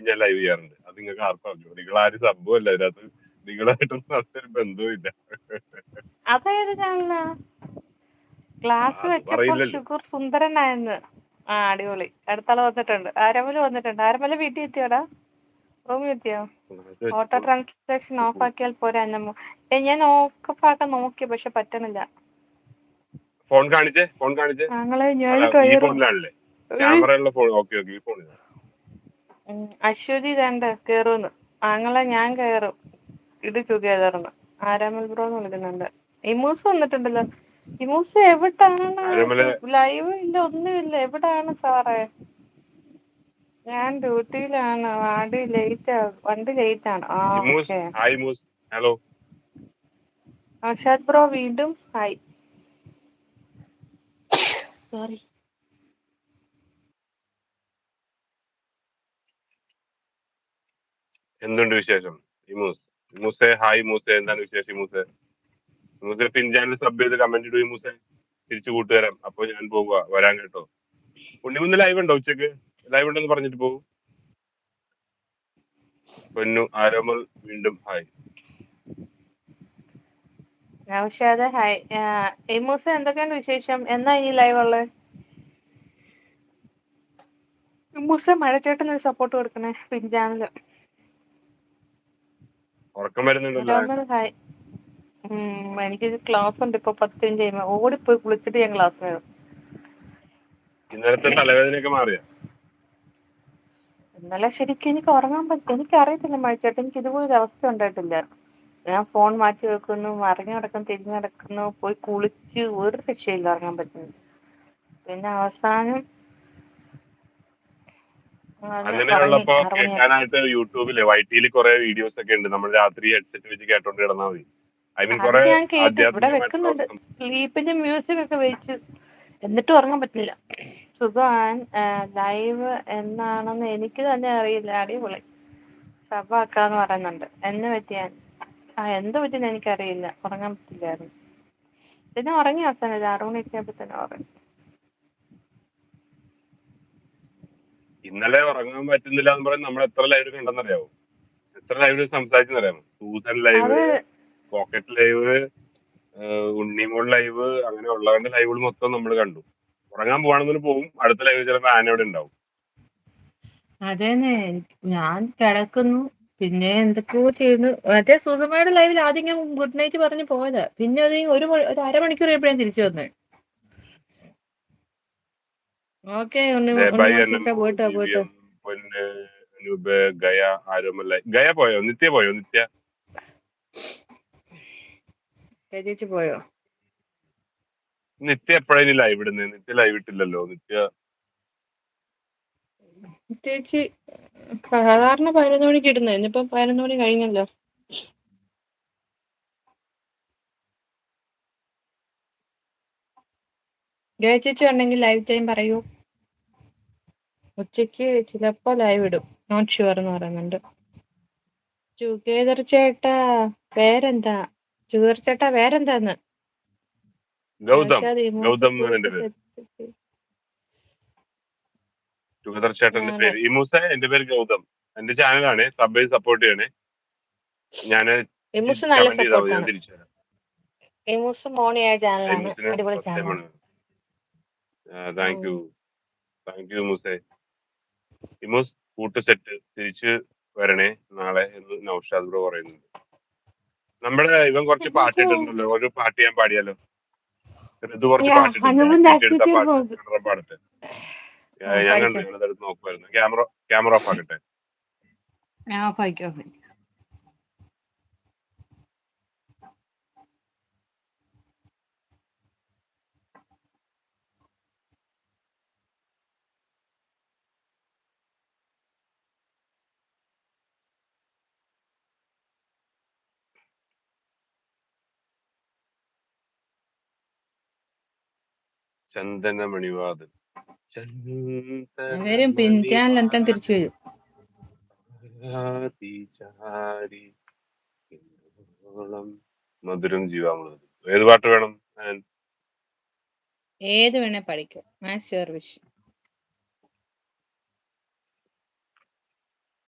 ഞാൻ ലൈവ് ചെയ്യാറുണ്ട്. അത് നിങ്ങൾക്ക് ആർക്കും അറിഞ്ഞു, നിങ്ങൾ ആരും സംഭവമല്ല അതിനകത്ത്, നിങ്ങളായിട്ടൊന്നും അതൊരു ബന്ധവുമില്ല. അതേത് ചാനലാ? ഗ്ലാസ് അത് വെച്ചപ്പോൾ പറയില്ലല്ലോ. ഷുഗർ സുന്ദരനായെന്ന്. ആ അടിപൊളി. അടുത്താള് വന്നിട്ടുണ്ട്. ആരമല് വന്നിട്ടുണ്ട്. ആരമല വീട്ടിൽ എത്തിയോടാ? റൂമിൽ എത്തിയോ? ഓട്ടോ ട്രാൻസാക്ഷൻ ഓഫ് ആക്കിയാൽ പോരാ അന്നമ്മ. ഞാൻ ഓഫ് ആക്കാൻ നോക്കി, പക്ഷെ പറ്റണില്ല. ഫോൺ കാണിച്ചേ, ഫോൺ കാണിച്ചേ. ഞങ്ങള് ഞാൻ അല്ല, ഈ കയറും. ഫോണിലാണല്ലേ ക്യാമറ ഉള്ള ഫോൺ? ഓക്കെ ഓക്കെ, ഈ ഫോണിൽ. അശ്വതി രണ്ട് കേറൂന്ന്. ഞങ്ങളെ ഞാൻ കയറും. ഇത് ടുഗദർന്ന്. ആരാമൽ ബ്രോ എന്ന് വിളിക്കുന്നുണ്ട്. ഇമൂസ് വന്നിട്ടുണ്ടല്ലോ. ഇമൂസ് എവിടാണ്? ലൈവ് ഇല്ല, ഒന്നുമില്ല. എവിടാണ് സാറേ? ഞാൻ ഡ്യൂട്ടിയിലാണ്. വണ്ടി ലേറ്റ് ആണ്. ആ ഓക്കെ. ഹലോ അർഷാദ് ബ്രോ വീണ്ടും ഹായ്. സോറി. എന്തുണ്ട് വിശേഷം? മൂസെ ഹായ്. മൂസെ എന്താണ് വിശേഷം? മൂസെ പിൻ ചാനൽ സബ് ചെയ്ത് കമന്റ് ഇടും. മൂസെ തിരിച്ചു കൂട്ടുതരാം. അപ്പൊ ഞാൻ പോകുക, വരാൻ കേട്ടോ. ഉണ്ണിമുന്ന് ലൈവ് ഉണ്ടോ? ഉച്ചക്ക് ലൈവ് ഉണ്ടെന്ന് പറഞ്ഞിട്ട് പോകും. പൊന്നു ആരോമൽ വീണ്ടും ഹായ്. നൗഷാദ് ഹായ്. ഇമൂസ് എന്തൊക്കെയാണ് വിശേഷം? എന്നാ ഈ ലൈവ് ഉള്ളത്? ഇമൂസ് മഴച്ചേട്ടന് ഒരു സപ്പോർട്ട് കൊടുക്കണേ പിൻ ചാനല്. ഉറക്കം വരുന്നുണ്ടല്ലോ. ആരോമൽ ഹായ്. എനിക്ക് ക്ലാസ് ഉണ്ട് ഇപ്പൊ 10 മിനിറ്റ് കഴിയുമ്പോ. ഓടിപ്പോയി കുളിച്ചിട്ട് ഞാൻ ക്ലാസ് വരും. ഇന്നലത്തെ തലവേദനയൊക്കെ മാറിയ? ഇന്നലെ ശരിക്കും എനിക്ക് ഉറങ്ങാൻ പറ്റും. എനിക്ക് അറിയത്തില്ല മഴച്ചേട്ടൻ, എനിക്ക് ഇതുപോലൊരു അവസ്ഥ ഉണ്ടായിട്ടില്ല. ഞാൻ ഫോൺ മാറ്റി വെക്കുന്നു, മറിഞ്ഞു കിടക്കുന്നു, തിരിഞ്ഞു കിടക്കുന്നു, പോയി കുളിച്ച് ഒരു രക്ഷയില്ല, ഉറങ്ങാൻ പറ്റുന്നു. പിന്നെ അവസാനം അങ്ങനെയുള്ളപ്പോ കേൾക്കാനായിട്ട് യൂട്യൂബില് വൈറ്റിയിൽ കുറെ വീഡിയോസ് ഒക്കെ ഉണ്ട്. നമ്മൾ രാത്രി ഹെഡ്സെറ്റ് വെച്ച് കേട്ടോണ്ട് കിടന്നാൽ മതി. ഐ മീൻ അത് കുറെ ഞാൻ കേട്ടു. ഇവിടെ വെക്കുന്നുണ്ട് ആധ്യാത്മികമായിട്ടുള്ള സ്ലീപ്പിന്റെ മ്യൂസിക് ഒക്കെ വെച്ച്, എന്നിട്ടും ഉറങ്ങാൻ പറ്റില്ല. സുഖാൻ ലൈവ് എന്നാണെന്ന് എനിക്ക് തന്നെ അറിയില്ല. അടിപൊളി. സബാക്കാന്ന് പറയുന്നുണ്ട്. എന്നെ പറ്റിയാൻ എന്ത് പറ്റിയെന്ന് എനിക്കറിയില്ല. ഉറങ്ങാൻ പറ്റില്ലായിരുന്നു. പിന്നെ ഉറങ്ങി അവസാനം 6 മണിയൊക്കെ ആയപ്പോ തന്നെ ഉറങ്ങി. ഇന്നലെ ഉറങ്ങാൻ പറ്റുന്നില്ല എന്ന് പറയുന്നത് നമ്മൾ എത്ര ലൈവ് കണ്ടെന്നറിയാവോ? എത്ര ലൈവ് സംസാരിച്ചെന്നറിയാമോ? Susan live, pocket live, Unnimol live, അങ്ങനെ ഉള്ളവരുടെ ലൈവുകൾ മൊത്തം നമ്മൾ കണ്ടു. ഉറങ്ങാൻ പോവാണെന്ന് പോകും. അടുത്ത ലൈവ് ചിലപ്പോൾ ആനയോടെ ഉണ്ടാവും. അതേന്നെ, ഞാൻ കിടക്കുന്നു, പിന്നെ എന്തൊക്കെയോ ചെയ്യുന്നു. മറ്റേ സുഖമയുടെ ലൈവിൽ ആദ്യം ഞാൻ ഗുഡ് നൈറ്റ് പറഞ്ഞ് പോയതാ. പിന്നെ അത് ഒരു അരമണിക്കൂർ എപ്പോഴും തിരിച്ചു വന്നേ. ഓക്കെ പോയിട്ട്. ഗയ ആരോമല്ല. ഗയ പോയോ? നിത്യ പോയോ? ചേച്ചി പോയോ? നിത്യ എപ്പോഴാണ് ലൈവ് ഇടുന്നത്? നിത്യ ലൈവ് ഇട്ടില്ലല്ലോ. ചേച്ചി സാധാരണ 11 മണിക്ക് ഇടുന്നത്. ഇന്നിപ്പം 11 മണി കഴിഞ്ഞല്ലോ. ചേച്ചി ഉണ്ടെങ്കിൽ ലൈവ് ടൈം പറയൂ. ഉച്ചക്ക് ചിലപ്പോ ലൈവ് ഇടും. നോട്ട് ഷുവർ എന്ന് പറയുന്നുണ്ട്. ചുഗേദർ ചേട്ടാ പേരെന്താ? ചുഗേദർ ചേട്ടാ പേരെന്താന്ന്? ഗൗതം എന്റെ പേര്. ചുഗദർ ചേട്ടന്റെ പേര് ഇമൂസ. എന്റെ പേര് ഗൗതം. എന്റെ ചാനലാണ്. സബ് സപ്പോർട്ട് ചെയ്യണേ. ഞാൻ കമന്റ് ചെയ്താൽ മതി, ഞാൻ തിരിച്ചു തരാം. അടിപൊളി ചാനലാണ്. Thank you മൂസേ. ഇമൂസ് കൂട്ട് സെറ്റ് തിരിച്ച് വരണേ നാളെ എന്ന് നൗഷാദ് ബ്രോ പറയുന്നുണ്ട്. നമ്മുടെ ഇവൻ കുറച്ച് പാട്ട് ഇട്ടിട്ടുണ്ടല്ലോ. ഒരു പാട്ട് ഞാൻ പാടിയാലോ? ഇത് കുറച്ച് പാട്ടിട്ടുണ്ട്. പാടട്ടെ. ഞാൻ കണ്ടു. ഞാനതെടുത്ത് നോക്കുമായിരുന്നു. Camera off ആക്കട്ടെ. ചന്ദന മണിവാദൻ തിരിച്ചു വരും. മധുരം ജീവാമൃതം. ഏത് പാട്ട് വേണം? ഏത് വേണേ പഠിക്കും. Match your wish.